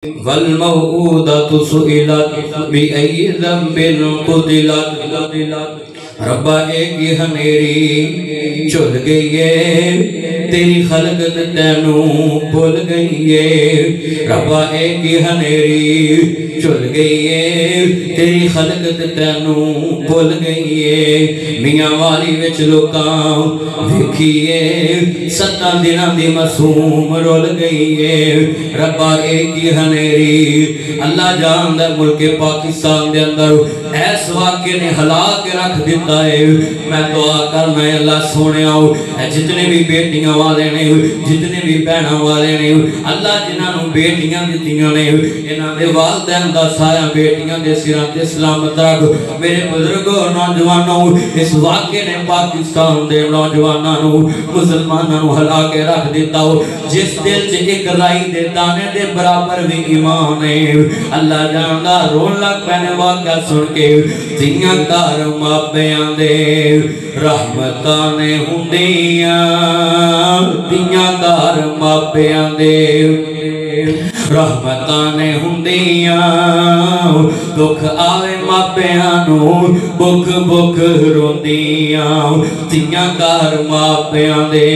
والموءودة سئلت بأي ذنب قتلت ربا ایک ہی ہنیری چل گئی ہے تیری خلقت تینوں بھول گئی ہے ربا ایک ہی ہنیری چل گئی ہے تیری خلقت تینوں بھول گئی ہے میاں والی وچ لوکاں ویکھیے 7 دناں دی معصوم رول گئی ہے ربا ایک ہی ہنیری اللہ جاندا ملک پاکستان دے اندر ایس واقعے نے ہلا کے رکھ دیتا ہے میں دعا کرنا ہے اللہ سونے آؤ جتنے بھی بیٹیاں والے نے جتنے بھی بہناں والے نے اللہ جنہاں نوں بیٹیاں دتیاں نے انہاں دے والدین دا سایہ بیٹیاں دے سراں تے سلامت رکھ میرے بزرگوں نوجوانوں اس واقعے نے پاکستان دے نوجواناں نوں مسلماناں نوں ہلا کے رکھ دیتا ہو جس دل چ ایک رائی دے دانے دے برابر بھی ایمان ہے اللہ جاندا رون لگ پینے واقعہ سن کے تیاں کار ماپیاں دے رحمتاں نے ہوندیاں تیاں کار ماپیاں دے رحمتاں نے ہوندیاں دکھ آوے ماپیاں نوں بک بک روندیاں تیاں کار ماپیاں دے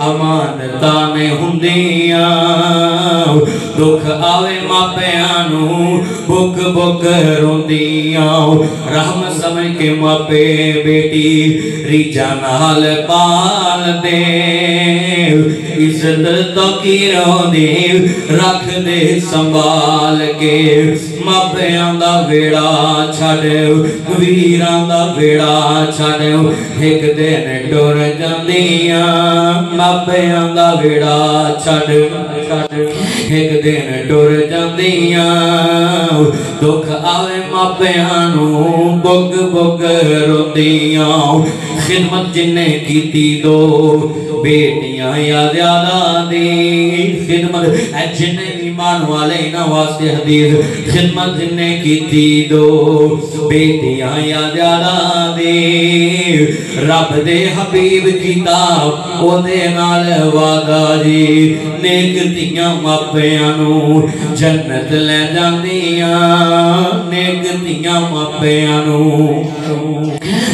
امانتاں نے ہوندیاں دکھ آوے ماپیاں نوں بک بک روندیاں رحمت سمجھ کے ماپے بیٹی ریجا نال پال دے عزت تو کی رو دے رکھ دے سنبھال کے ماپیاں دا ویڑا چھڑ ویران دا ویڑا چھڑ ایک دن ٹر جاندیاں ماپیاں دا ویڑا چھڑ ایک دن ٹر جاندیاں دکھ آوے ماپیاں نوں بک بک روندیاں خدمت جن کیتی دو بیٹیاں یا زیادہ دی خدمت جن ایمان والے نہ واسطے حدیث خدمت جن کیتی دو بیٹیاں یا زیادہ دی رب دے حبیب کتاب او دے نال وعدہ جی نیک تیاں ماپیاں نوں جنت لے جاندیاں نیک تیاں ماپیاں نوں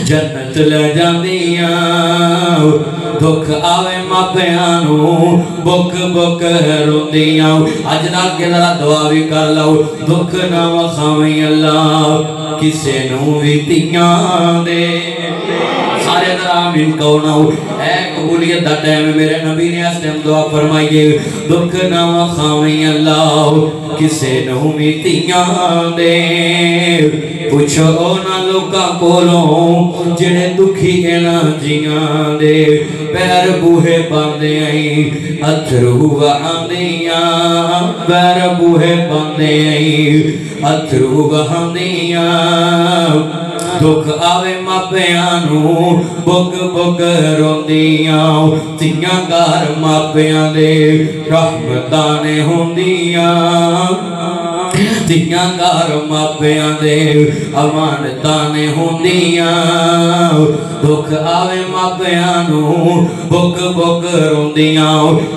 جنت لے جاندیاں دکھ آوے ماپیاں نوں بک بک روندیاں اج نال کے ذرا دعا بھی کر لو دکھ نہ وکھاویں اللہ کسے نوں وی تیاں دے سارے ذرا آمین کہو نا اے قبولیت دا ٹائم میرے نبی نے اس ٹائم دعا فرمائیے دکھ نہ وکھاویں اللہ کسے نوں وی تیاں دے پوچھو نا لوکاں کولوں جڑے دکھی اینا جیاں دے پیر بوہے باندے آئی اتھرو وہاندیاں پیر بوہے باندے آئی اتھرو وہاندیاں دکھ آوے ماپیاں نوں بک بک روندیاں تیاں گھر ماپیاں دے رحمتاں نے ہوندیاں تیاں گھر ماپیاں دے امانتاں نے ہوندیاں دکھ آوے ماپیاں نوں بک بک روندیاں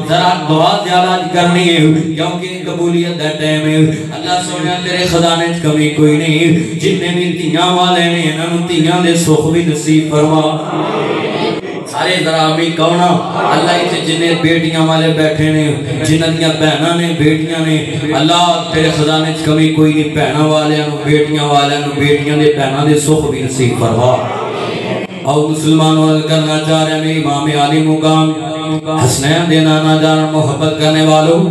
ذرا دعا زیادہ کرنی ہے کیونکہ قبولیت دا ٹائم ہے اللہ سونے تیرے خزانے چ کمی کوئی نہیں جتنے بھی تیاں والے نے انہاں نوں تیاں دے سکھ بھی نصیب فرما سارے ذرا آمین کہو نا اللہ ایتھے جنہیں بیٹیاں والے بیٹھے نے جنہاں دیاں بہناں نے بیٹیاں نے اللہ تیرے خزانے چ کمی کوئی نہیں بہناں والیاں نوں بیٹیاں دے بہناں دے سکھ بھی نصیب فرما اور مسلمانوں کرنا چاہ رہے ہیں امام علی مقام حسنین دے نانا جان محبت کرنے والوں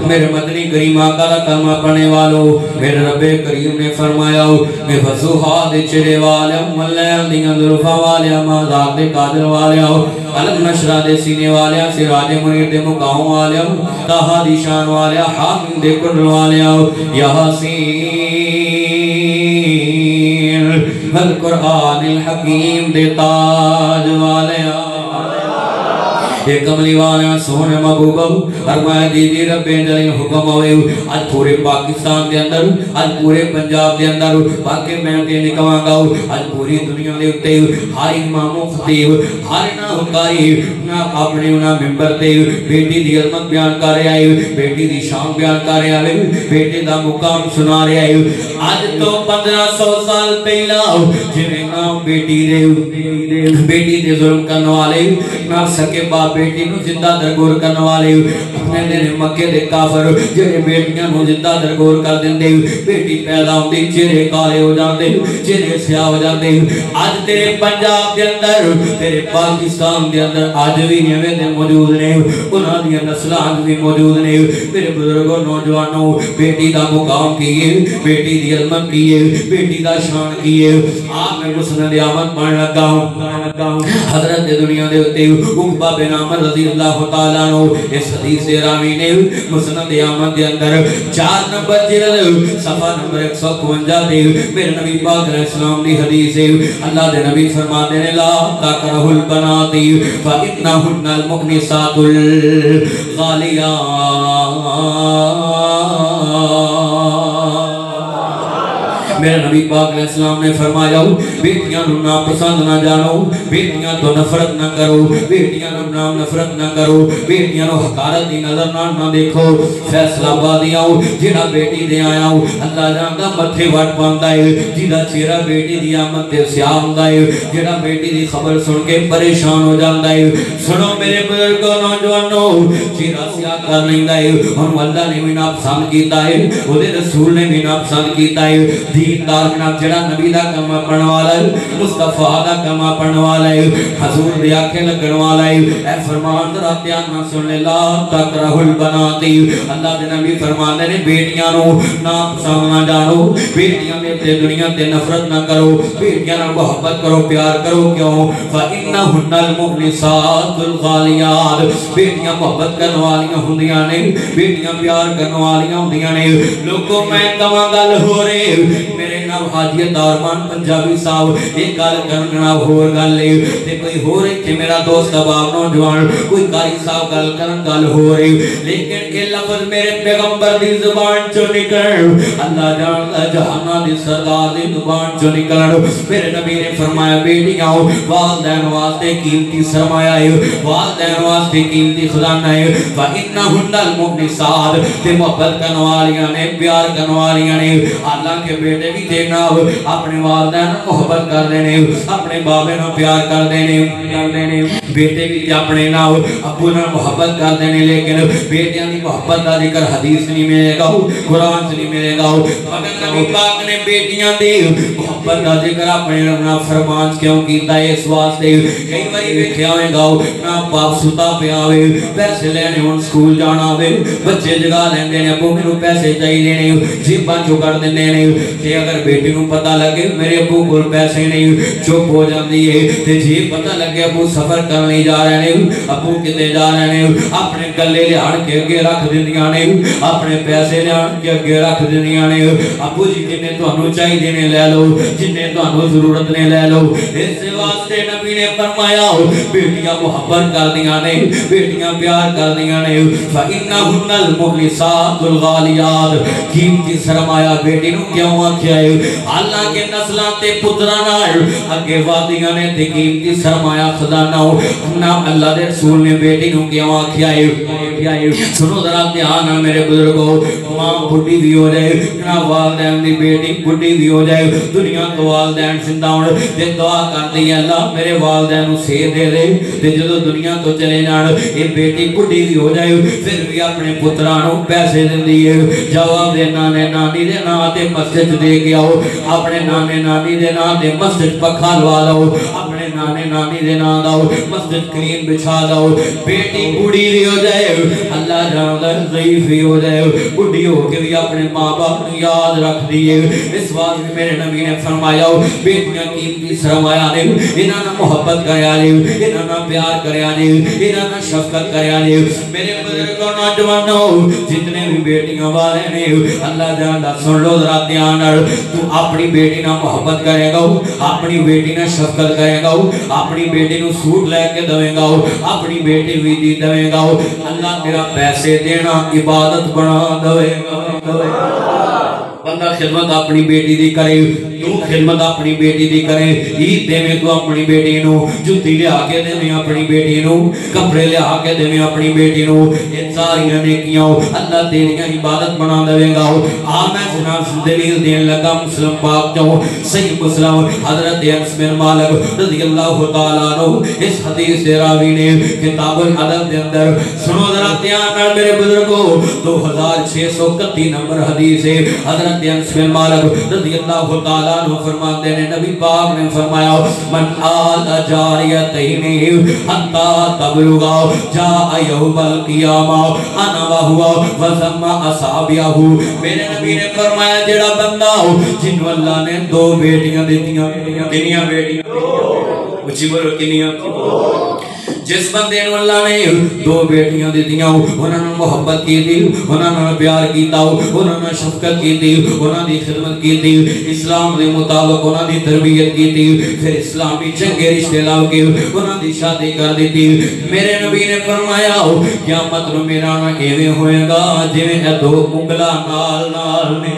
میرے مدنی کریم آقا کا کلمہ پڑھنے والوں میرے رب کریم نے فرمایا میں فضوحا دے چرے والے ملیل دیاں ظلفہ والے مازاد دے قادر والے علم نشرہ دے سینے والے سراج منیر دے مقاہوں والے تاہا دی شان والے حامل دے قرل والے یاسین والقرآن الحکیم دے تاج والے ایک کملی والیاں سونے محبوب فرمایا دیدی رب جلی حکم ہوئے آج پورے پاکستان دے اندر آج پورے پنجاب دے اندر باقی میں دے نکواں گا آج پوری دنیا دے اتے ہر امام و خطیب ہر ناہکاری اپنے انہاں ممبر تے بیٹی دی عظمت بیان کر رہا ہے، بیٹی دی شان بیان کر رہا ہے، بیٹے دا مقام سنا رہا ہے۔ آج تو 1500 سال پہلا جنہیں نام بیٹی دے ظلم کرنے والے نہ سکے باپ بیٹی نو زندہ درگور کرنے والے اپنے دن مکے دے کافر جنہیں بیٹیاں نو زندہ درگور کر دیں دے، بیٹی پیدا ہوں دی چہرے کالے ہو جاندے، چہرے سیاہ ہو جاندے۔ آج تیرے پنجاب دے اندر، تیرے پاکستان دے اندر آج بھی ہمیں دے موجود نے، انہاں دیا نسلان بھی موجود نے۔ میرے بزرگوں نوجوانوں، بیٹی دا مقام کیے، بیٹی دی عظمت کیے، بیٹی دا شان کیے۔ آپ میں مسند آمد پڑھ لگا ہوں، حضرت دنیا دے ہوتے عقبہ بن عامر رضی اللہ تعالیٰ عنہ اس حدیث راوی نے مسند آمد دے اندر 4 نمبر جلد صفحہ نمبر 152 دے میرے نبی پاک علیہ السلام دی حدیث ہے۔ اللہ دے نبی فرماتے ہیں لا تکرہوا البنات فإنہن المؤنسات الغالیات۔ میرے نبی پاک علیہ السلام نے فرمایا بیٹیاں نو ناپسند نہ جانو، بیٹیاں تو نفرت نہ کرو، بیٹیاں نو نفرت نہ کرو، بیٹیاں نو حقارت دی نظر نہ دیکھو۔ فیصلہ آبادیاں جڑا بیٹی دے آیا اللہ جاندا متھے وٹ پاندا ہے، جڑا چہرہ بیٹی دی آمد تے سیاہ ہوندا ہے، جڑا بیٹی دی خبر سن کے پریشان ہو جاندا ہے۔ سنو میرے بزرگوں نوجوانوں، چہرہ سیاہ کر لیندا ہے، ہن اللہ نے بھی ناپسند کیتا ہے، او دے رسول نے بھی ناپسند کیتا ہے۔ دار جناب جڑا نبی دا کلمہ پڑھن والا ہے، مصطفیٰ دا کلمہ پڑھن والا ہے، حضور دی آنکھیں لگن والا ہے۔ اے فرمان ذرا دھیان نال سن لے لا تکرہوا البنات۔ اللہ دے نبی فرماندے نے بیٹیاں نو ناپسند نہ جانو، بیٹیاں دے دنیا تے نفرت نہ کرو، بیٹیاں نال محبت کرو، پیار کرو۔ کیوں؟ فإنہن المؤنسات الغالیات۔ بیٹیاں محبت کرنے والیاں ہوندیاں نے، بیٹیاں پیار کرنے والیاں ہوندیاں نے۔ لوگوں میں کواں گل ہو رہے میرے نام حاجی دارمان پنجابی صاحب ایک گل کرنا ہور گل لے تے کوئی ہو رہی تھے میرا دوست اباب نوجوان کوئی قاری صاحب گل کرن گل ہو رہی، لیکن یہ لفظ میرے پیغمبر دی زبان چو نکل، اللہ جانتا جہانا دی سردار دی زبان چو نکل۔ میرے نبی نے فرمایا بیٹیاں والدین واسطے قیمتی سرمایہ ہے، والدین واسطے قیمتی خزانہ ہے۔ فإنہن المؤنسات تے محبت کرنے والیاں نے، پیار کرنے والیاں نے۔ اللہ کے بیٹے بھی دینا اپنے والدین محبت کر دینے، اپنے بابے نو پیار کر دینے، بیٹے بھی اپنے ناو ابو نو محبت کر دینے، لیکن بیٹیاں دی محبت دا ذکر حدیث نہیں ملے گا، قرآن سے نہیں ملے گا۔ مگر نبی پاک نے بیٹیاں دی محبت دا ذکر اپنے نا فرمان کیوں کیتا ہے؟ اس واسطے کئی باری ویکھیا ہوئے گا نا باپ ستا پیا ہوئے، پیسے لینے ہون سکول جانا ہوئے، بچے جگہ لیندے نے ابو مینوں پیسے چاہیے نے، جیباں چکر دیندے نے، تے اگر بیٹی نو پتہ لگے میرے ابو کول پیسے نہیں چپ ہو جاندی ہے، تے جی پتہ لگے ابو سفر کرنے جا رہے ہیں، ابو کتے جا رہے ہیں، اپنے گلے لیان کے اگے رکھ دیندیاں نے، اپنے پیسے لیان کے اگے رکھ دیندیاں نے، ابو جی جنہیں تانوں چاہیے نے لے لو، جنہیں تانوں ضرورت نے لے لو۔ اس واسطے نبی نے فرمایا بیٹیاں محبت کر دیاں نے، بیٹیاں پیار کر دیاں نے۔ فإنہن المؤنسات الغالیات، قیمتی سرمایہ بیٹی نو کیوں آکھیا ہے؟ اللہ کے نسلاں تے پتراں نال اگے وادیاں نے تے قیمتی سرمایہ خزانہ نام اللہ دے رسول نے بیٹی نو کیوں آکھیا ہے؟ سنو ذرا دھیان نال میرے بزرگو، ماں بڈھی بھی ہو جائے، والدین دی بیٹی بڈھی بھی ہو جائے، دنیا تو والدین زندہ ہون تے دعا کردی ہے اللہ میرے والدین نو صحت دے دے، تے جدوں دنیا تو چلے جان اے بیٹی بڈھی بھی ہو جائے پھر بھی اپنے پتراں نو پیسے دیندی ہے، جواب دے نانے نانی دے نام تے مسجد دے کے آؤ، اپنے نانے نانی دے نام تے مسجد پکھا لوا دو، اپنے نانے نانی دے نام داؤ مسجد کریم بچھا داؤ۔ بیٹی بوڑھی بھی ہو جائے اللہ جانتا ضعیف بھی ہو جائے، بوڑھی ہو کے بھی اپنے ماں باپ نے یاد رکھ دیے۔ اس بات میں میرے نبی نے فرمایا بیٹیاں قیمتی سرمایہ نے، انہاں نہ محبت کریا جی، انہاں نہ پیار کریا جی، انہاں نہ شفقت کریا جی۔ میرے بزرگوں نوجوانوں جتنے بھی بیٹیاں والے نے اللہ جانتا سن لو ذرا دھیان نال، تو اپنی بیٹی نہ محبت کرے گا، اپنی بیٹی نہ شفقت کرے گا، اپنی بیٹی نو سوٹ لے کے دوے گا، اپنی بیٹی بھی دی دوے گا، اللہ تیرا پیسے دینا عبادت بنا دوے گا۔ بندہ خدمت اپنی بیٹی دی کرے، تو خدمت اپنی بیٹی دی کرے عید دے میں تو اپنی بیٹی نو جُتی لیا کے دے میں اپنی بیٹی نو کپڑے لیا کے دے میں اپنی بیٹی نو یہ ساری نیکیاں اللہ تیری عبادت بنا دے گا میں جناب دلیل دین لگا مسلم پاک جو صحیح مسلم حضرت انس بن مالک رضی اللہ تعالیٰ عنہ اس حدیث راوی نے کتاب الادب دے اندر سنو ذرا دھیان نال میرے بزرگوں 2631 نمبر حدیث ہے حضرت انس بن مالک رضی اللہ تعالیٰ عنہ فرماتے ہیں نبی پاک نے فرمایا من آل جاریتین حتی تبلغا جاء یوم القیامہ انا وہوا وزم اصابیہ میرے نبی نے فرمایا جڑا بندہ جنہوں اللہ نے 2 بیٹیاں دیتیاں کنیاں بیٹیاں اچھی بولو کنیاں جس بندے نے اللہ نے 2 بیٹیاں دیتیاں انہوں نے محبت کی تھی انہوں نے پیار کیتا انہوں نے شفقت کی تھی انہوں نے خدمت کی تھی اسلام دے مطابق انہوں نے تربیت کی تھی پھر اسلامی چنگے رشتے لاؤ کے انہوں نے شادی کر دی تھی میرے نبی نے فرمایا قیامت نو میرا نہ ایویں ہوئے گا جویں 2 انگلا نال نال نے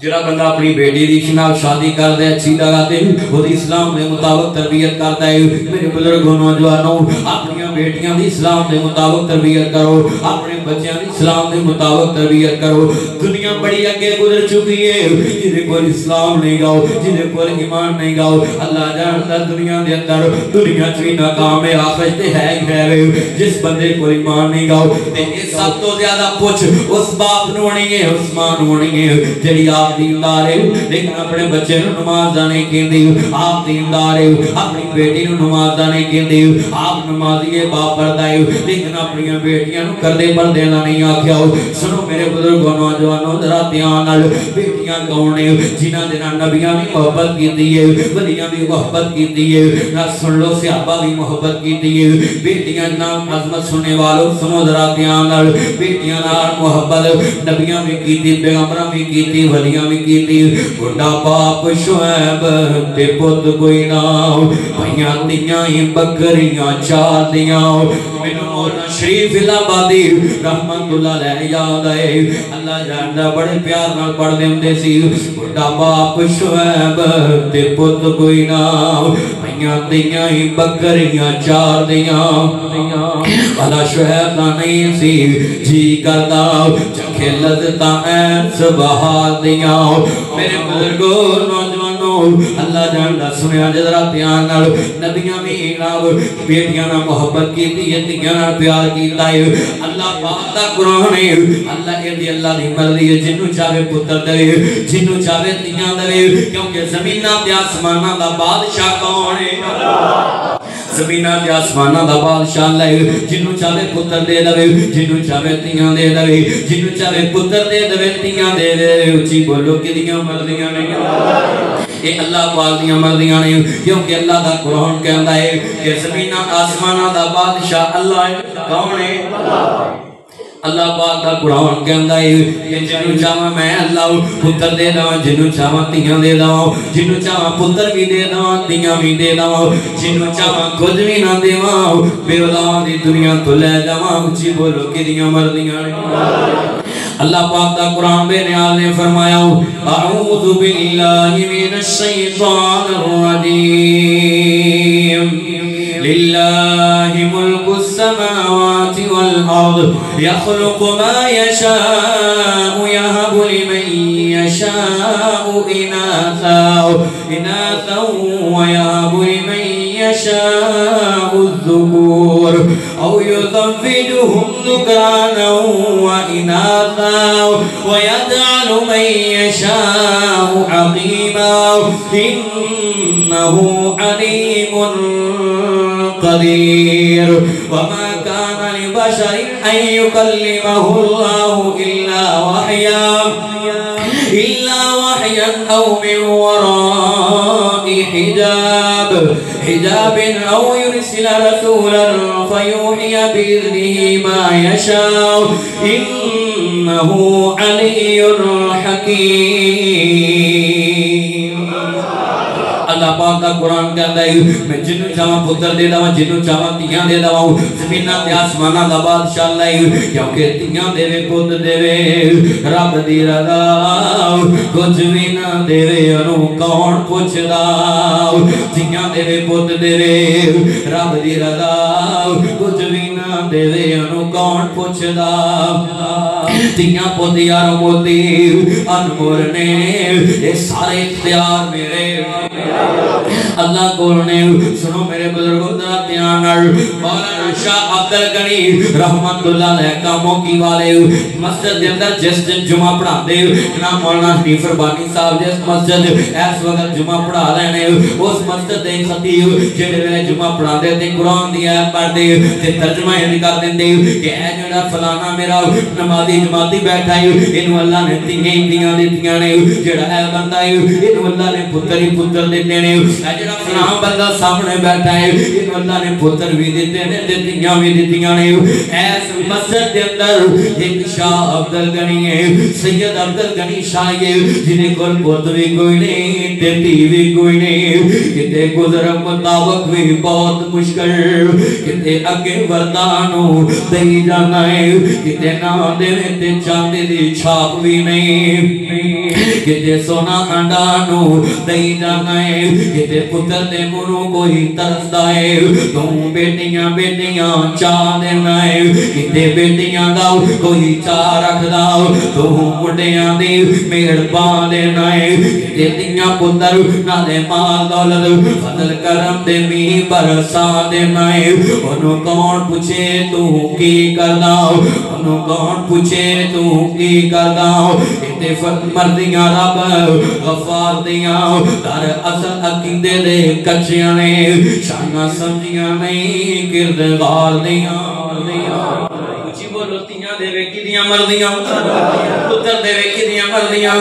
جڑا بندہ اپنی بیٹی دی شادی کر دے اچھی لگا دے وہ اسلام دے مطابق تربیت کرتا ہے میرے بزرگوں نوجوانوں اپنی بیٹیاں دی اسلام دے مطابق تربیت کرو اپنے بچیاں دی اسلام دے مطابق تربیت کرو دنیا بڑی اگے گزر چکی ہے جنہیں کوئی اسلام نہیں گاؤ جنہیں کوئی ایمان نہیں گاؤ اللہ جانتا دنیا دے اندر دنیا چوی ناکام ہے آخرت ہے گھر جس بندے کو ایمان نہیں گاؤ تے یہ سب تو زیادہ پوچھ اس باپ نوڑی ہے اس ماں نوڑی ہے جڑی آپ دیندار ہے لیکن اپنے بچے نو نماز دانے کہندی آپ دیندار ہے اپنی بیٹی نو نماز دانے کہندی آپ نمازی باپ پڑھتا ہے لیکن اپنی بیٹیاں نو کردے پردے نہ نہیں آکھیا سنو میرے بزرگوں نوجوانوں ذرا دھیان نال بیٹیاں کون نے جنہاں دے نال نبیاں بھی محبت کیتی ہے ولیاں بھی محبت کیتی ہے نہ سن لو صحابہ بھی محبت کیتی ہے بیٹیاں نام عظمت سننے والوں سنو ذرا دھیان نال بیٹیاں نال محبت نبیاں بھی کیتی پیغمبراں بھی کیتی ولیاں بھی کیتی بڑا باپ شعیب تے پت کوئی نہ بھیاں دیاں ہی بکریاں 4 دیاں مینوں مولانا شریف الہبادی رحمت اللہ علیہ یاد ہے اللہ جاندا بڑے پیار نال پڑھ دے ہوندے سی بڑا باپ شعیب تے پت کوئی نہ بھیاں دیاں ہی بکریاں 4 دیاں والا شعیب دا نہیں سی جی کردا چکھے لذتاں ایس بہا دیاں میرے بزرگوں نوجوانوں اللہ جاندا سنیا جذرا دھیان نال نبیاں بھی جناب بیٹیاں نال محبت کیتی ہے دھیاں نال پیار کیتا ہے اللہ پاک دا قرآن ہے اللہ کہندی اللہ دی مرضی ہے جنوں چاہے پتر دے جنوں چاہے دھیاں دے کیونکہ زمیناں تے آسماناں دا بادشاہ کون ہے زمینہ تے آسمانہ دا بادشاہ لے جنوں چاہے پتر دے دے جنوں چاہے تیاں دے دے جنوں چاہے پتر دے دے تیاں دے دے اچھی بولو کدیاں مرضیاں نہیں یہ اللہ پاک دیاں مرضیاں نہیں کیونکہ اللہ دا قرآن کہندا ہے کہ زمینہ آسمانہ دا بادشاہ اللہ ہے کون ہے اللہ پاک دا قرآن کہندا ہے کہ جنوں چاہاں میں اللہ پتر دے داں جنوں چاہاں تیاں دے داں جنوں چاہاں پتر بھی دے داں تیاں بھی دے داں جنوں چاہاں کچھ بھی نہ دیواں بے اولاد دی دنیا تو لے جاواں اچھی بولو کدیاں مرضیاں اللہ پاک دا قرآن بے نیاز نے فرمایا اعوذ باللہ من الشیطان الرجیم للہ ملک السماوات والارض يخلق ما يشاء يهب لمن يشاء إناثا ويهب لمن يشاء الذكور أو يزوجهم ذكرانا وإناثا ويجعل من يشاء عقيما إنه عليم قدير وما كان لبشر أن يكلمه الله إلا وحيا أو من وراء حجاب أو يرسل رسولا فيوحي بإذنه ما يشاء إنه علي حكيم اللہ پاک دا قرآن کہتا ہے میں جنوں چاہاں پتر دے داں جنوں چاہاں تیاں دے داں زمینہ تے آسمانہ دا بادشاہ اللہ کیونکہ تیاں دے وے پت دے وے رب دی رضا کچھ بھی نہ دے وے انہوں کون پوچھ دا تیاں دے وے پت دے وے رب دی رضا کچھ بھی نہ دے وے انہوں کون پوچھ دا تیاں پت یار موتی انمور نے یہ سارے اختیار میرے اللہ کولنے سنو میرے بزرگوں درہ تیانر مولانا شاہ عبدالغنی رحمت اللہ علیہ کاموں کی والے مسجد دے اندر جس دن جمعہ پڑھا دے نا مولانا حنیف ربانی صاحب جس مسجد ایس وقت جمعہ پڑھا لینے اس مسجد دے خطیب جڑے میں جمعہ پڑھا دے تے قرآن دیا پڑھ دے تے ترجمہ یہ کر دیں دے کہ اے جڑا فلانا میرا نمازی جماعتی بیٹھا ہے انہوں اللہ نے دیاں نے جڑا ہے بندہ ہے انہوں اللہ نے پتر ہی پتر دیتے ہیں جڑا فلاں بندہ سامنے بیٹھا ہے انہوں اللہ نے پتر بھی دیتے ہیں دیتیاں بھی دیتیاں نے ایس مسجد کے اندر ایک شاہ عبدالغنی ہے سید عبدالغنی شاہ ہے جنہیں کل پت بھی کوئی نہیں دیتی بھی کوئی نہیں کتے گزر مطابق بھی بہت مشکل کتے اگے وردانو دہی جانا ہے کتے نام دینے تے چاندے دی چھاپ بھی نہیں کتے سونا انڈانو دہی جانا ہے کتے پتر دے منو کوئی ترسدہ ہے تم بیٹیاں بیٹیاں چاہ دینا ہے کتے بیٹیاں داؤ کوئی چاہ رکھ داؤ تم مڈیاں دی میڑ پان دینا ہے کتے دیاں پتر نہ دے مال دولت فضل کرم دے می برسا دینا ہے انہوں کون پوچھے تو کی کر داؤ انہوں کون پوچھے تو کی کر داؤ کتے مردیاں رب غفار دیاں در اصل عقیدے دے کچیاں نے شانہ سمجھیاں نہیں کردگار دیاں کچھی بولو تیاں دے وے کی دیاں مردیاں پتر دے وے کی دیاں مردیاں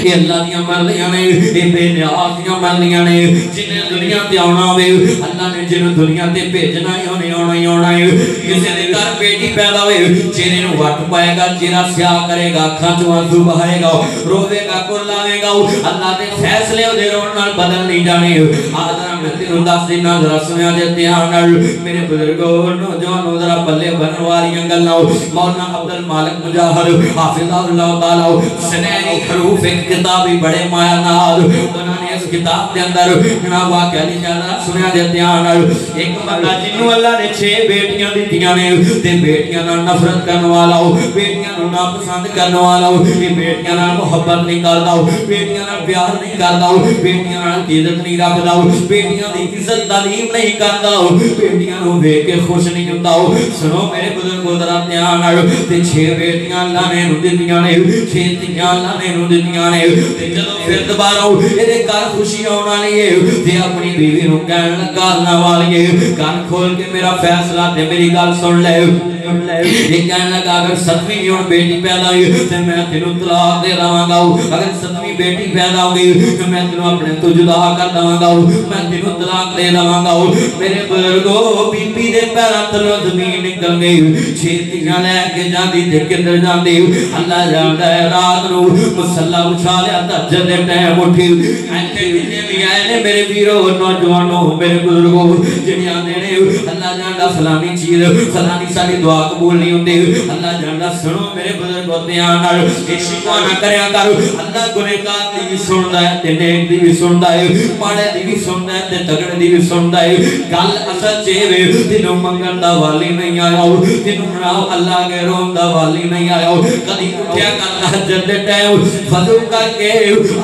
یہ اللہ دیاں مردیاں نے یہ بے نیاز دیاں مردیاں نے جنہیں دنیا تے آنا ہوئے اللہ نے جنہیں دنیا تے بھیجنا ہی ہونا ہے کسی نے گھر بیٹی پیدا ہوئے چہرے نو وٹ پائے گا چہرہ سیاہ کرے گا اکھاں چوں آنسو بہائے گا روے گا کلاوے گا اللہ دے فیصلے دے رون نال بدل نہیں جانے آدھرا میں تینوں دس دینا ذرا سنیا دے دھیان نال میرے بزرگوں نوجوانوں ذرا پلے بنن والیاں گلاں مولانا عبد المالک مجاہد حافظ اللہ تعالی سنہری حروف ایک کتابی بڑے مایا نال انہوں نے اس کتاب دے اندر جناب واقعہ لکھا ذرا سنیا دے دھیان نال ایک بندہ جنوں اللہ نے 6 بیٹیاں دتیاں نے تے بیٹیاں نال نفرت کرن والا ہو بیٹیاں نو ناپسند کرن والا ہو یہ بیٹیاں نال محبت نہیں کردا ہو بیٹیاں نال پیار نہیں کردا ہو بیٹیاں نال عزت نہیں رکھدا ہو بیٹیاں دی عزت تعلیم نہیں کردا ہو بیٹیاں نو ویکھ کے خوش نہیں ہوندا ہو سنو میرے بزرگوں ذرا دھیان نال تے 6 بیٹیاں اللہ نے نو دتیاں نے 6 تیاں اللہ نے نو دتیاں نے تے جدوں پھر دوبارہ اے گھر خوشی آون والی ہے تے اپنی بیوی نو کہن لگا اللہ والی کان کھول کے میرا فیصلہ تے میری گل سن لے یہ کہنے لگا اگر 7ویں یون بیٹی پیدا ہوئی تو میں تینوں طلاق دے رہاں گا اگر 7ویں بیٹی پیدا ہوئی تو میں تینوں اپنے تو جدا کر داں گا میں تینوں طلاق دے رہاں گا میرے بزرگوں بی بی دے پیرا تلوں زمین نکل گئی چھیتیاں لے کے جاندی تے کدھر جاندی اللہ جاندا ہے رات نو مصلا اچھا لیا تہجد دے ٹائم اٹھی ایتھے جتنے بھی آئے نے میرے ویرو نوجوانوں میرے بزرگوں جڑیاں دے نے اللہ جاندا فلانی چیز فلانی ساری دعا قبول نہیں ہوندی اللہ جاندا سنو میرے بزرگوں دھیان نال اے شکوا نہ کریا کر اللہ گنہگار دی بھی سندا ہے تے نیک دی بھی سندا ہے ماڑے دی بھی سندا ہے تے تگڑے دی بھی سندا ہے گل اصل چے وے تینوں منگن دا والی نہیں آیا تینوں بناؤ اللہ کے رون دا والی نہیں آیا کدی اٹھیا کر تہجد دے ٹائم وضو کر کے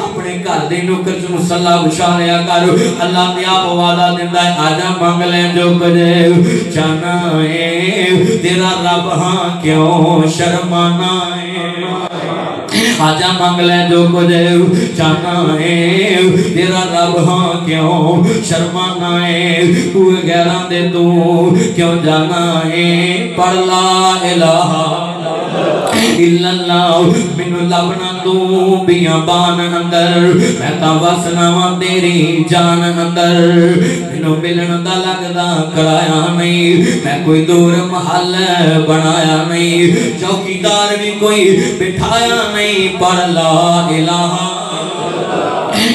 اپنے گھر دے نوکر چ مصلا بچھا لیا کر اللہ تے آپ وعدہ دیندا ہے آجا منگ لے جو کچھ چاہنا ہے تیرا رب ہاں کیوں شرمانا ہے آجا منگ لے جو کچھ چاہنا ہے تیرا رب ہاں کیوں شرمانا ہے کوئی غیران دے تو کیوں جانا ہے پڑھ لا الہ الا اللہ منو لبنا تو بیابان اندر میں تا وسنا تیری جان اندر منو ملن دا لگدا کرایا نہیں میں کوئی دور محل بنایا نہیں چوکیدار بھی کوئی بٹھایا نہیں پڑھ لا الہ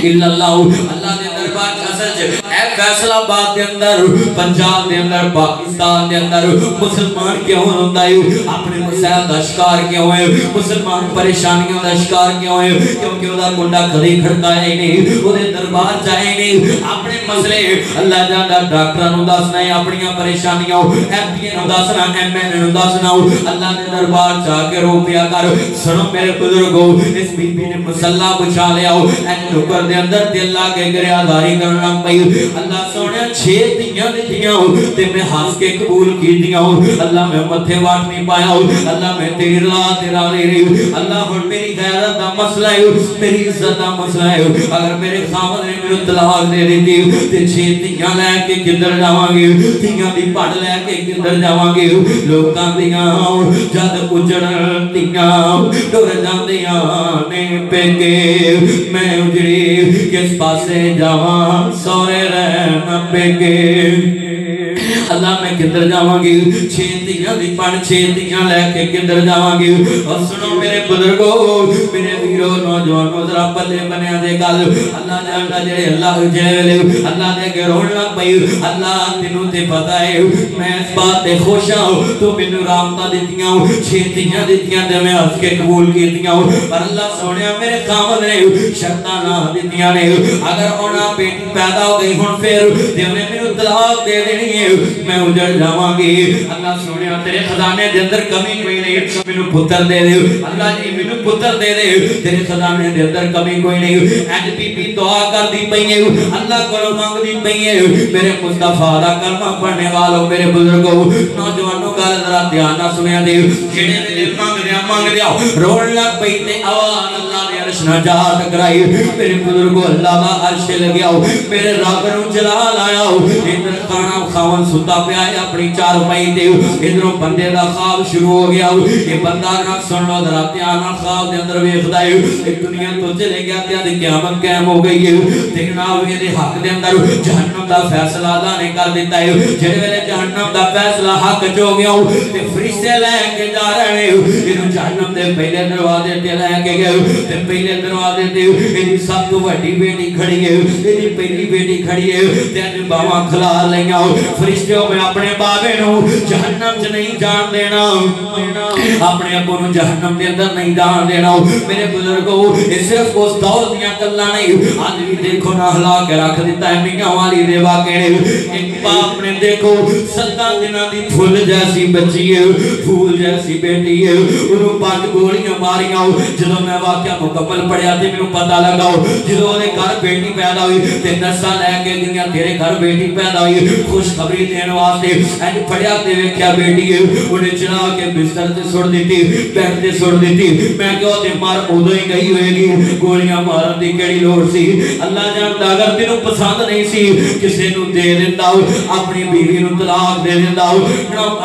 الا اللہ اللہ نے دربار اصل اے فیصلہ آباد دے اندر پنجاب دے اندر پاکستان دے اندر مسلمان کیوں ہوتا ہے اپنے مسائل دا شکار کیوں ہے مسلمان پریشانیوں دا شکار کیوں ہے کیونکہ وہ دا کنڈا کدی کھڑتا ہے نہیں وہ دربار جائے نہیں اپنے مسئلے اللہ جاندہ ڈاکٹر نو دسنا ہے اپنی پریشانیاں ایم پی نو دسنا ایم این نو دسنا اللہ نے دربار جا کے رو پیا کر سنو میرے بزرگو اس بی بی نے مسلح بچا لیا این نکر دے اندر تے اللہ کے گریا داری کرنا پئی اللہ سونے 6 دیاں دیتیاں تے میں ہنس کے قبول کی دیاں اللہ میں متھے واٹ نہیں پایا اللہ میں تیری راہ تیرا لے رہی اللہ ہن میری غیرت دا مسئلہ ہے میری عزت دا مسئلہ ہے اگر میرے خامد نے میرے طلاق دے دیتی تے 6 دیاں لے کے کدھر جاواں گے دیاں دی پڑھ لے کے کدھر جاواں گے لوکاں دیاں جد اجڑ دیاں ڈر جاندیاں نے پیکے میں اجڑی کس پاسے جاواں سورے رہنا پیکے اللہ میں کدھر جاواں گی 6 دیاں دی پڑھ 6 دیاں لے کے کدھر جاواں گی اور سنو میرے بزرگو میرے ویرو نوجوانو ذرا پلے بنیا دے گل اللہ جاندا جڑے اللہ جلے اللہ دے کے روਣ لگ پئی اللہ تینوں تے پتہ ہے میں اس بات تے خوش ہوں تو مینوں رحمتاں دتیاں 6 دیاں دتیاں تے میں ہنس کے قبول کیتیاں پر اللہ سونیا میرے خامد نے شرطاں نہ دتیاں نے اگر انہاں بیٹی پیدا ہو گئی ہن پھر تے انہیں مینوں طلاق دے دینی ہے میں اجڑ جاواں گی اللہ سونیا تیرے خزانے دے اندر کمی کوئی نہیں مینوں پتر دے دے اللہ جی مینوں پتر دے دے تیرے خزانے دے اندر کمی کوئی نہیں اینڈ بی بی دعا کر دی پئی ہے اللہ کولوں مانگ دی پئی ہے میرے مصطفیٰ دا کلمہ پڑھنے والوں میرے بزرگوں نوجوانوں گل ذرا دھیان نال سنیا دے جڑے ویلے مانگ دیا روਣ لگ پئی تے آواز اللہ نے عرش نہ جا ٹکرائی میرے بزرگوں اللہ دا عرش لگیا میرے رب نو جلال آیا ادھر کھانا خاون ستا پیا ہے اپنی چار پائی تے ادھروں بندے دا خواب شروع ہو گیا یہ بندہ نہ سن لو ذرا دھیان نال خواب دے اندر ویکھدا ہے ایک دنیا تو چلے گیا تے ادھ قیامت قائم ہو گئی ہے تے جناب دے حق دے اندر جہنم دا فیصلہ اللہ نے کر دیتا ہے جڑے ویلے جہنم دا فیصلہ حق چ ہو گیا تے فرشتے لے کے جا رہے ہیں اینو جہنم دے پہلے دروازے تے لے کے گئے تے پہلے دروازے تے ایدی سب تو بڑی بیٹی کھڑی ہے ایدی پہلی بیٹی کھڑی ہے تے اج باواں کھلا لیاں فرشتوں میں اپنے بابے نو جہنم چ نہیں جان دینا اپنے ابو نو جہنم دے اندر نہیں جان دینا میرے بزرگوں یہ صرف اس دور دیاں گلاں نہیں اج بھی دیکھو نہ ہلا کے رکھ دیتا ہے میاں والی دے واقعے ایک باپ نے دیکھو 7 دنوں دی پھول جیسی بچی ہے پھول جیسی بیٹی ہے انہوں 5 گولیاں ماریاں جدوں میں واقعہ مکمل پڑھیا تے مینوں پتہ لگا جدوں دے گھر بیٹی پیدا ہوئی تے نساں لے کے گئیاں تیرے گھر بیٹی پیدا ہوئی خوشخبری دین واسطے اینج پڑھیا تے ویکھیا بیٹی ہے انہیں چلا کے بستر تے سڑ دیتی بیڈ تے سڑ دیتی میں کہو تے مار اودوں ہی گئی ہوئے گی گولیاں مارن دی کیڑی لوڑ سی اللہ جاندا اگر تینوں پسند نہیں سی کسے نو دے دیندا اپنی بیوی نو طلاق دے دیندا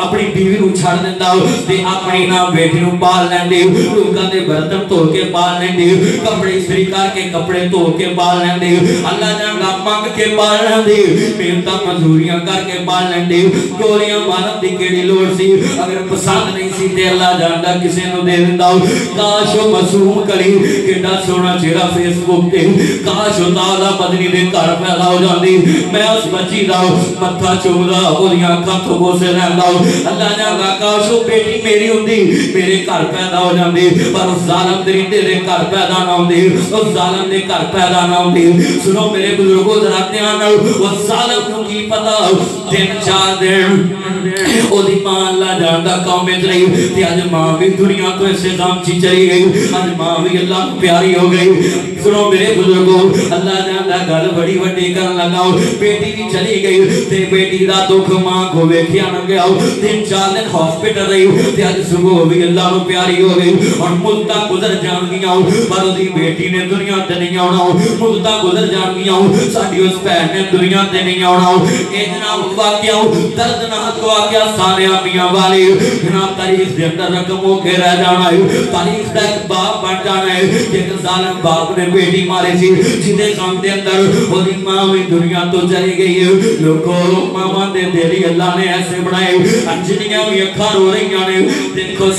اپنی بیوی نو چھڑ دیندا تے اپنی نا بیٹی نو پال لیندے لوکاں دے برتن دھو کے پال لیندے کپڑے استری کر کے کپڑے دھو کے پال لیندے اللہ جاندا منگ کے پال لیندے محنتاں مزدوریاں کر کے پال لیندے گولیاں مارن دی کیڑی لوڑ سی اگر پسند نہیں سی تے اللہ جاندا کسے نو دے دیندا کاش او معصوم کلی کیڑا سونا چہرہ فیس بک تے کاش او تازہ مدنی دے گھر پیدا ہو جاندی میں اس بچی دا متھا چومدا اودیاں اکھاں تو بوسے رہندا اللہ جاندا کاش او بیٹی میری ہوندی میرے گھر پیدا ہو جاندی پر اس ظالم درندے دے گھر پیدا نہ ہوندی اس ظالم دے گھر پیدا نہ ہوندی سنو میرے بزرگوں ذرا دھیان نال اس ظالم نو کی پتہ 3-4 دن او دی ماں اللہ جاندا قوم وچ رہی تے اج ماں بھی دنیا تو ایسے غم چ چلی گئی اج ماں بھی اللہ کو پیاری ہو گئی سنو میرے بزرگوں اللہ جاندا گل بڑی وڈی کرن لگا بیٹی بھی چلی گئی تے بیٹی دا دکھ ماں کو ویکھیا نہ گیا 3-4 دن ہاسپٹل رہی تے اج صبح بھی اللہ کو پیاری ہو گئی اور مدتاں گزر جان گیاں پر دی بیٹی نے دنیا تے نہیں آنا مدتاں گزر جان گیاں ساڈی اس بہن نے دنیا تے نہیں آنا اے جناب واقعہ دردناک واقعہ سانیہ میاں والی جناب تاریخ دے اندر رقم ہو کے رہ جانا ہے تاریخ دا ایک باپ بن جانا ہے کہ ایک ظالم باپ نے بیٹی مارے سی جدے کام دے اندر وہ دی ماں بھی دنیا تو چلی گئی ہے لوگوں ماما دے دلی اللہ نے ایسے بنائے انجنیاں بھی اکھا رو رہی نے دیکھو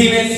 3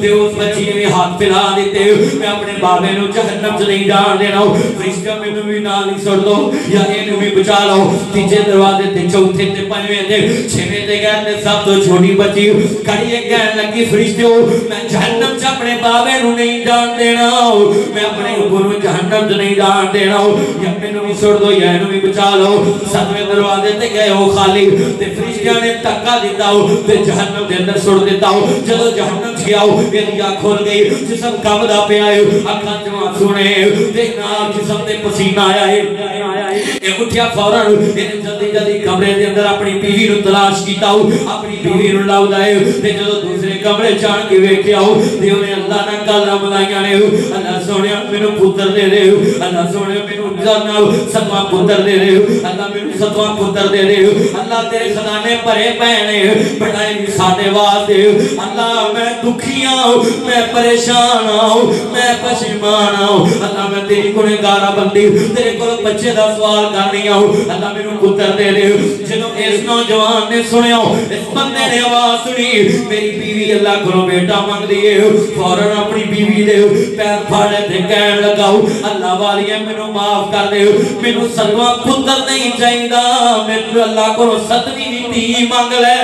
تے اس بچی نے بھی ہاتھ پھیلا دیتے میں اپنے بابے نو جہنم چ نہیں جان دینا فرشتہ مینوں بھی نال نہیں سڑ دو یا اینوں بھی بچا لو تیجے دروازے تے چوتھے تے پنجویں تے چھویں تے گئے تے سب تو چھوٹی بچی کھڑی ہے کہن لگی فرشتو میں جہنم چ اپنے بابے نو نہیں جان دینا میں اپنے ابو نو جہنم چ نہیں جان دینا یا مینوں بھی سڑ دو یا اینوں بھی بچا لو ساتویں دروازے تے گئے ہو خالی تے فرشتیاں نے دھکا دیتا ہو تے جہنم دے اندر سڑ دیتا ہو جدوں جہنم چ گیا ہو یہ آنکھ کھل گئی جسم کمدا پیا ہے اکھاں چوں آنسو نے تے نال جسم تے پسینہ آیا ہے اے اٹھیا فوراً انہیں جلدی جلدی کمرے دے اندر اپنی بیوی نو تلاش کیتا ہو اپنی بیوی نو لاؤدا ہے تے جدوں دوسرے کمرے چان کے ویکھیا ہو تے انہیں اللہ نال گلاں ملائیاں نے اللہ سونیا مینوں پتر دے دے اللہ سونیا مینوں جناب ستواں پتر دے دے اللہ مینوں ستواں پتر دے دے اللہ تیرے خزانے بھرے پے نے بڑھائے نہیں ساڈے واسطے اللہ میں دکھی ہوں میں پریشان ہوں میں پشیمان ہوں اللہ میں تیری گنہگار بندی تیرے کول بچے دا سوال کرنی ہوں اللہ مینوں پتر دے دے جدوں اس نوجوان نے سنیا اس بندے نے آواز سنی میری بیوی اللہ کولوں بیٹا منگدی ہے فوراً اپنی بیوی دے پیر پھاڑے تے کہن لگا اللہ والی مینوں معاف کر دے مینوں ستواں پتر نہیں چاہیدا مینوں اللہ کولوں ستویں دھی منگ لے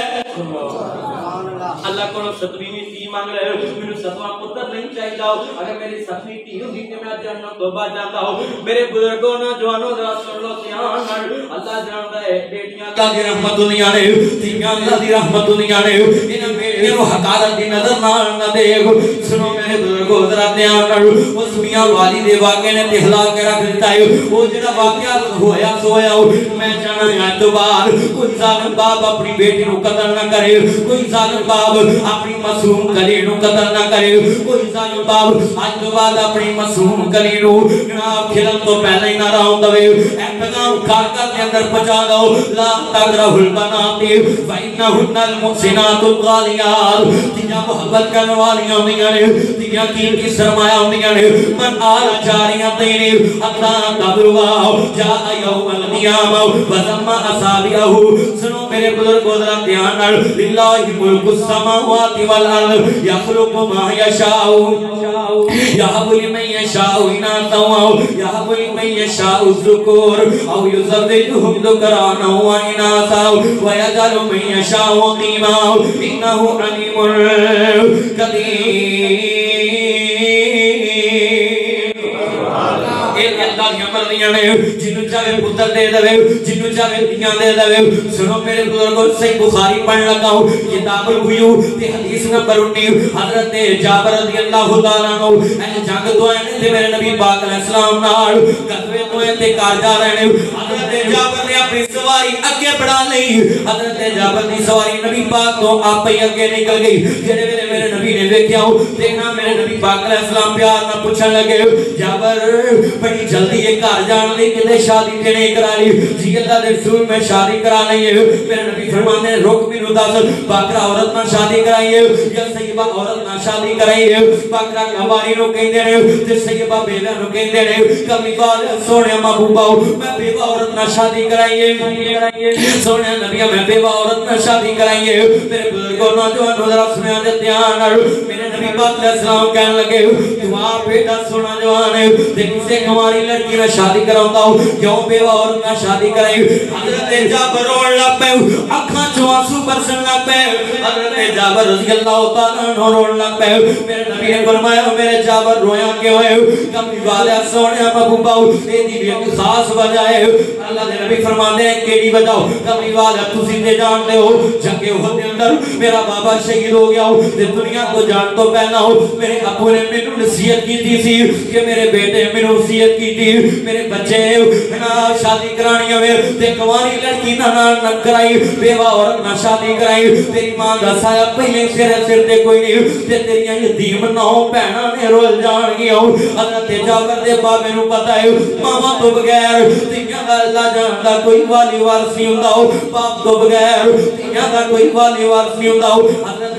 اللہ کو ستویں دھی مانگ رہے ہو مینوں ستواں پتر نہیں چاہیدا اگر میری ستویں دھی ہوندی تے میں جنت تو بچ جاتا ہوں میرے بزرگوں نوجوانوں ذرا سن لو دھیان نال اللہ جاندا ہے بیٹیاں اللہ دی رحمت دنیا نے دھیاں اللہ دی رحمت دنیا نے انہاں بیٹیاں نو حقارت دی نظر نال نہ دیکھ سنو میرے بزرگوں ذرا دھیان نال اس میاں والی دے واقعے نے دہلا کے رکھ دیتا ہے وہ جڑا واقعہ ہویا سویا میں چاہنا ہے تو بعد کوئی ظالم باپ اپنی بیٹی نو قتل نہ کرے کوئی ظالم باپ اپنی معصوم کلی نو قتل نہ کرے کوئی ظالم باپ آج تو بعد اپنی معصوم کلی نو جناب کھلن تو پہلے ہی نہ راؤں دوے اے پیغام کھار کر کے اندر پہنچا دو لا تغرہ البناتی فإنہن المحسنات الغالیات تیجا محبت کرنے والیاں ہوندیاں نے تیجا قیمت کی سرمایہ ہوندیاں نے من آل جاریاں تینے اللہ تبروا جا یوم القیامہ وزم اصابعہ سنو میرے بزرگوں ذرا دھیان نال للہ ملک السماوات والارض یخلق ما یشاء یہب لمن یشاء اناثا یہب لمن یشاء الذکور او یزوجہم ذکرانا واناثا ویجعل من یشاء عقیما انہ علیم قدیر اللہ کی مرضیاں نے جنوں چاہے پتر دے دے جنوں چاہے دھیاں دے دے سنو میرے بزرگوں صحیح بخاری پڑھ لگا ہوں کتاب البیوع تے حدیث نمبر 19 حضرت جابر رضی اللہ تعالیٰ عنہ اے جنگ تو ہے تے میرے نبی پاک علیہ السلام نال غزوے تو ہے تے کار جا رہے نے حضرت جابر نے اپنی سواری اگے بڑھا لئی حضرت جابر دی سواری نبی پاک تو آپ ہی اگے نکل گئی جڑے میرے نبی نے دیکھیا ہو دیکھنا میرے نبی پاک علیہ السلام پیار نہ پوچھن لگے جابر بڑی جلدی یہ کار جان لی کہ شادی تے نہیں کرا لی جی اللہ دے رسول میں شادی کرا نہیں ہے میرے نبی فرمانے ہیں رک بھی ندازل باکرہ عورت نہ شادی کرائی ہے یا سیبہ عورت نہ شادی کرائی ہے باکرہ کماری نو کہیں دے رہے تے سیبہ بیوہ نو کہیں دے رہے کبھی بال سونے محبوبہ میں بیوہ عورت نہ شادی کرائی ہے سونے نبی میں بیوہ عورت نہ شادی کرائی ہے میرے بزرگوں نوجوان ذرا سنیا دے دھیان میرے نبی پاک علیہ السلام کہنے لگے تو آپ بیٹا سونا جوان ہے لیکن سے ہماری لڑکی نہ شادی کراؤں ہوں کیوں بیوہ عورت نہ شادی کرائی حضرت جابر روڑ لگ پہ اکھاں چوں آنسو برسن لگ پہ حضرت جابر رضی اللہ تعالیٰ عنہ روڑ لگ پہ میرے نبی نے فرمایا میرے جابر رویا کیوں ہے کبھی والے سونے محبوبہ اے دی بھی ایک خاص وجہ ہے اللہ دے نبی فرماتے ہیں کیڑی وجہ کبھی والے تسی تے جانتے ہو جنگ احد دے اندر میرا بابا شہید ہو گیا ہو تے دنیا کو جان تو پہلا ہو میرے ابو نے مینوں نصیحت کی تھی کہ میرے بیٹے مینوں نصیحت کی تھی میرے بچے شادی کرانی ہوئے تے کواری لڑکی نہ کرائی بیوہ عورت نہ شادی کرائی تیری ماں دا سایہ پہلے سر تے کوئی نہیں تے تیریاں یتیم نہ ہو بہناں نے رول جان گیا ہو حضرت جابر دے بابے نو پتہ ہے ماما تو بغیر تیاں دا اللہ جاندا کوئی والی وارث نہیں ہوندا ہو باپ تو بغیر تیاں دا کوئی والی وارث نہیں ہوندا ہو حضرت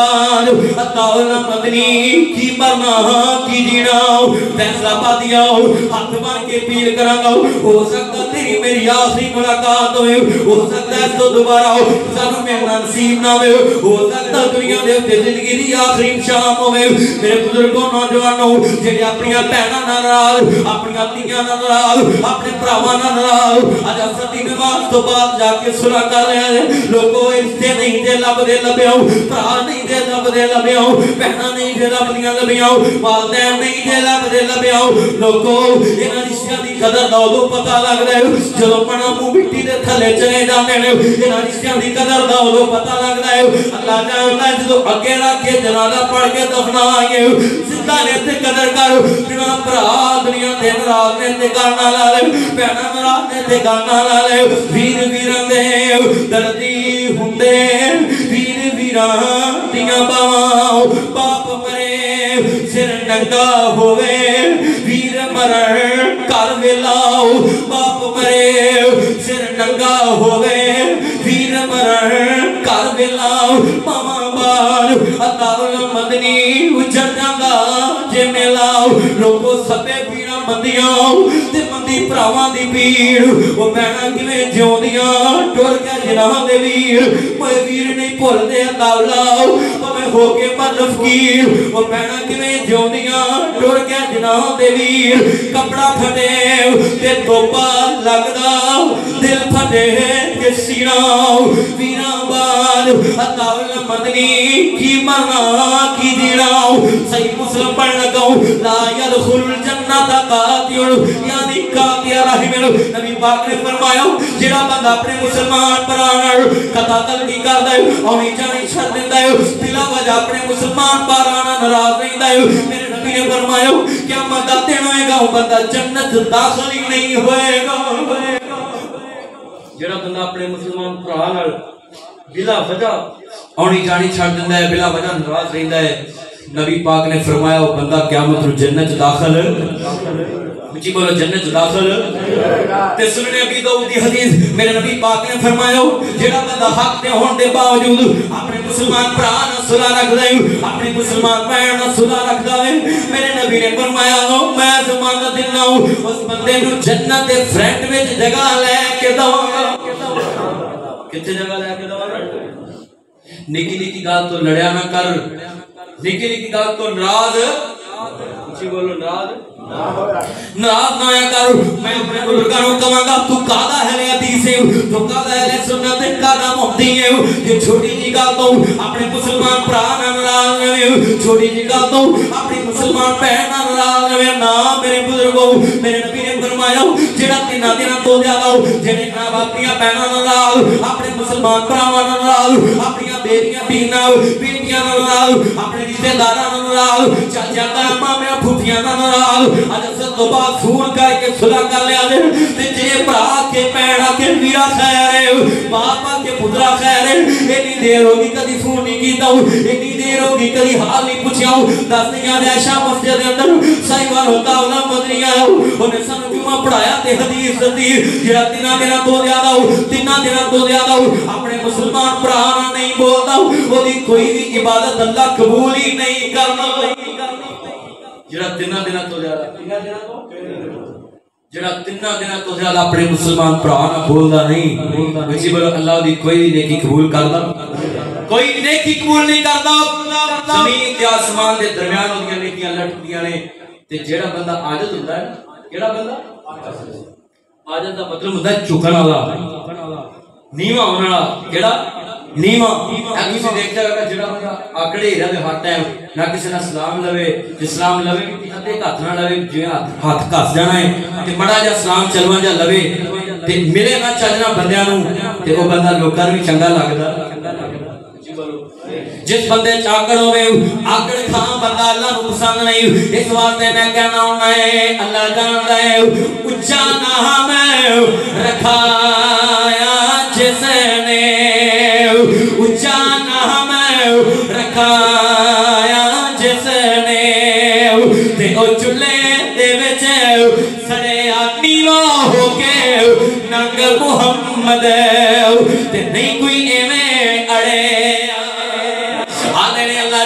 بعد عطاء مدنی کی مرنا کی جینا فیصلہ پا دیا ہاتھ بن کے اپیل کراں گا ہو سکتا تیری میری آخری ملاقات ہوئے ہو سکتا ہے تو دوبارہ سانو ملنا نصیب نہ ہوئے ہو سکتا دنیا دے زندگی دی آخری شام ہوئے میرے بزرگوں نوجوانوں جڑے اپنی بہناں ناراض اپنی دھیاں ناراض اپنے بھراواں ناراض اج اثر دی نماز تو بعد جا کے صلح کر لے لوگوں رشتے نہیں دے لبدے لبیاں بھرا نہیں دے لبدے لبیاں بہناں نہیں دے لبدیاں لبیاں والدین نہیں دے لبدے لبیاں لوگوں انہاں رشتیاں دی قدر دا اودوں پتہ لگدا ہے جدوں پنا منہ مٹی دے تھلے چلے جاندے نے انہاں رشتیاں دی قدر دا اودوں پتہ لگدا ہے اللہ جاندا ہے جدوں اگے رکھ کے جنازہ پڑھ کے دفنائیں زندہ نے تے قدر کر جنا بھرا دنیا تے ناراض نے تے گانا لا لے بہناں ناراض نے تے گانا لا لے ویر ویراں دے دردی ہوندے ویر ویراں دیاں باواں باپ مرے سر ننگا ہووے ویر مرن کر ویلاؤ باپ مرے سر ننگا ہووے ویر مرن کر ویلاؤ ماما بال عطاء مدنی اجڑ جاندا جے میلاؤ لوگوں سبے پیڑاں مندیاں تے مندی بھراواں دی پیڑ او بہناں کیویں جیوندیاں ٹر کے جناح دے ویر میں ویر نہیں بھولدے عطاء میں ہو کے مر فقیر او بہناں کیویں جیوندیاں ٹر کے جناح دے ویر کپڑا پھٹے تے توبہ لگدا دل پھٹے تے سینہ ویراں بال عطاء مدنی کی مرنا کی دینا صحیح مسلم پڑھ لگاؤں لا يدخل الجنت قاتل یعنی قاتل رحم نبی پاک نے فرمایا جڑا بندہ اپنے مسلمان پرانر قتل نہیں کردا ہے اونی جانی چھڈ دیندا ہے بلا وجہ اپنے مسلمان پرانر ناراض رہندا ہے میرے نبی نے فرمایا قیامت دا دن ہوئے گا بندہ جنت داخل ہی نہیں ہوئے گا جڑا بندہ اپنے مسلمان پرانر بلا وجہ اونی جانی چھڈ دیندا ہے بلا وجہ ناراض رہندا ہے نبی پاک نے فرمایا وہ بندہ قیامت رو جنت داخل مجھے بولو جنت داخل تے سنن ابی داؤد دی حدیث میرے نبی پاک نے فرمایا جڑا بندہ حق تے ہون دے باوجود اپنے مسلمان بھرا نال صلح رکھدا ہے اپنے مسلمان بہن نال صلح رکھدا ہے میرے نبی نے فرمایا میں ضمانت دینا ہوں اس بندے نو جنت دے فرنٹ وچ جگہ لے کے دواں گا کتے جگہ لے کے دواں گا نکی نکی گل تو لڑیا نہ کر نکی نکی گل تو ناراض اچھی بولو ناراض ناراض نہ کر میں اپنے بزرگوں کو کہاں گا تو قاضی اہل حدیث ہے تو قاضی اہل سنت قاضی محدث ہے یہ چھوٹی جی گل تو اپنے مسلمان بھرا ناراض رہے چھوٹی جی گل تو اپنی مسلمان بہن ناراض رہے نا میرے بزرگوں میرے نبی نے فرمایا جڑا تینا دینا تو زیادہ جڑے نا اپنی بہناں ناراض اپنے مسلمان بھراواں ناراض اپنی بیٹیاں بیٹیاں ناراض اپنے رشتہ داراں ناراض چاچا تاما میں پھوپھیاں ناراض اج اصل تو بعد فون کر کے صلح کر لیا دے تے جے بھرا کے پیڑا کے ویرا خیر ہے باپا کے پترا خیر ہے اتنی دیر ہوگی کدی فون نہیں کیتا اتنی دیر ہوگی کدی حال نہیں پوچھیا دس دیاں عائشہ مسجد دے اندر سائیوال ہوتا اولا مدنی آیا انہیں سانو کیوں پڑھایا تے حدیث دی جڑا تینا دینا تو زیادہ اپنے مسلمان بھراواں نہیں بولدا او دی کوئی بھی عبادت اللہ قبول ہی نہیں کرنا جڑا تینا دینا تو زیادہ اپنے مسلمان بھراواں بولدا نہیں ویسی بولو اللہ دی کوئی بھی نیکی قبول کردا کوئی بھی نیکی قبول نہیں کردا زمین تے آسمان دے درمیان ہوندیاں نیکیاں لٹکدیاں نے تے جیڑا بندہ عاجز ہوندا ہے کیڑا بندہ عاجز دا مطلب ہوندا ہے جھکن والا نیواں ہونے والا کیڑا نیواں اے تسی دیکھتے ہو کہ جڑا بندہ آکڑے رہے ہاتھ ہے نہ کسی نے سلام لوے اسلام لوے تے ہاتھ نہ لوے جے ہاتھ کس جانا ہے تے بڑا جا سلام چلوا جا لوے تے ملے نہ چجنا بندیاں نو تے او بندہ لوکاں نوں چنگا لگدا جس بندے چاکڑ ہوئے آکڑ کھاں بندہ اللہ نو پسند نہیں اس واسطے میں کہنا ہونا ہے اللہ جانتا ہے اچھا نام رکھایا جس نے اچھا نام رکھایا جس نے تے او چلے دے وچ سڑے نیواں ہو کے ننگ محمد تے نہیں کوئی ایویں اڑے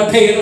8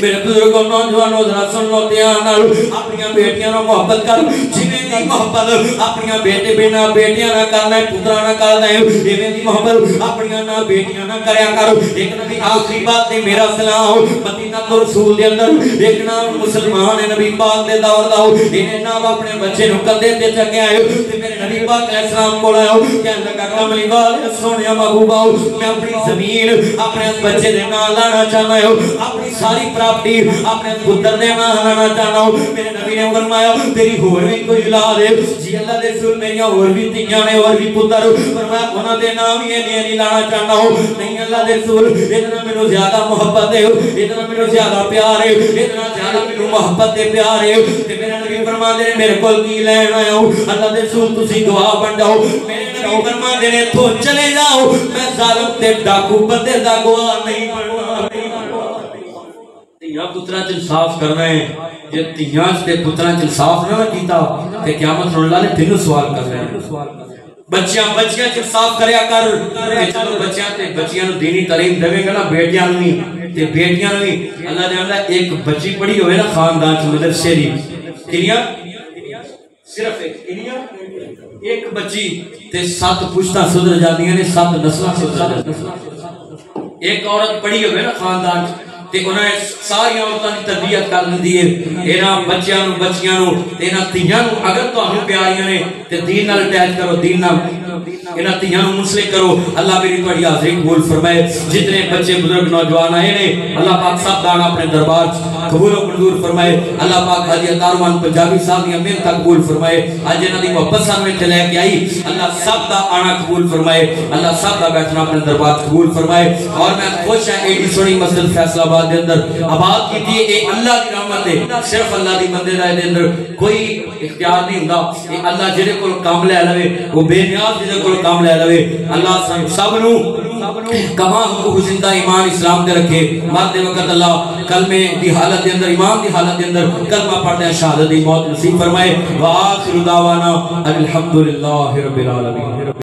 میرے بزرگوں نوجوانوں ذرا سن لو دھیان نال اپنی بیٹیاں نال محبت کر جویں دی محبت اپنی بیٹے بنا بیٹیاں نال کرنا ہے پتراں نال کرنا ہے ایویں دی محبت اپنی نال بیٹیاں نال کریا کر ایک نبی آخری بات تے میرا سلام مدینہ تو رسول دے اندر ایک نام مسلمان ہے نبی پاک دے دور دا انہیں نام اپنے بچے نو کندھے تے چکے آئے تے میرے نبی پاک علیہ السلام کول آیا کہن لگا کملی والے سونیا محبوبا میں اپنی زمین اپنے بچے دے نال لانا چاہنا ہوں اپنی ساری پراپرٹی اپنے پتر دے نال لانا چاہنا ہوں میرے نبی نے فرمایا تیری ہور بھی کوئی اولاد ہے جی اللہ دے رسول میری اور بھی تیاں نے اور بھی پتر فرمایا انہاں دے نام ہی نہیں لانا چاہنا ہوں نہیں اللہ دے رسول اتنا مینوں زیادہ محبت ہے اتنا مینوں زیادہ پیار ہے اتنا زیادہ مینوں محبت ہے پیار ہے تے میرا نبی فرماندے نے میرے کول کی لین آیا ہوں اللہ دے رسول تسی گواہ بن جاؤ میرے نبی فرماندے نے تو چلے جاؤ میں ظالم تے ڈاکو بندے دا گواہ نہیں بننا تیاں پتراں چ انصاف کرنا ہے جے تیاں تے پتراں چ انصاف نہ کیتا تے قیامت نوں اللہ نے تینوں سوال کرنا ہے بچیاں چ صاف کریا کر چلو بچیاں تے بچیاں نو دینی تعلیم دے گا نا بیٹیاں نو تے بیٹیاں نو اللہ دے اللہ ایک بچی پڑھی ہوئے نا خاندان چ مدرسے دی کنیاں صرف ایک بچی تے 7 پشتاں سدھر جاندیاں نے 7 نسلاں سدھر جاندیاں ایک عورت پڑھی ہوئے نا خاندان تے انہیں ساری عورتاں دی تربیت کر دی ہے انہاں بچیاں نو تے انہاں تیاں نو اگر تانوں پیاریاں نے تے دین نال اٹیچ کرو دین نال انہاں تیاں نو منسلک کرو اللہ میری تہاڈی حاضری قبول فرمائے جتنے بچے بزرگ نوجوان آئے نے اللہ پاک سب دان اپنے دربار قبول و منظور فرمائے اللہ پاک حاجی عطارمان پنجابی صاحب دی محنت قبول فرمائے اج انہاں دی محبت سانوں وچ لے کے آئی اللہ سب دا آنا قبول فرمائے اللہ سب دا بیٹھنا اپنے دربار قبول فرمائے اور میں خوش ہوں ایڈی سونی مسجد فیصل آباد دے اندر آباد کی تھی اے اللہ دی رحمت ہے صرف اللہ دی بندے دے اندر کوئی اختیار نہیں ہوندا اے اللہ جڑے کول کام لے لوے وہ بے نیاز جڑے کول کام لے لوے اللہ سب نو کما حقوق زندہ ایمان اسلام دے رکھے مرد وقت اللہ کلمے دی حالت دے اندر ایمان دی حالت دے اندر کلمہ پڑھتے ہیں شہادت دی موت نصیب فرمائے وآخر دعوانا الحمدللہ رب العالمین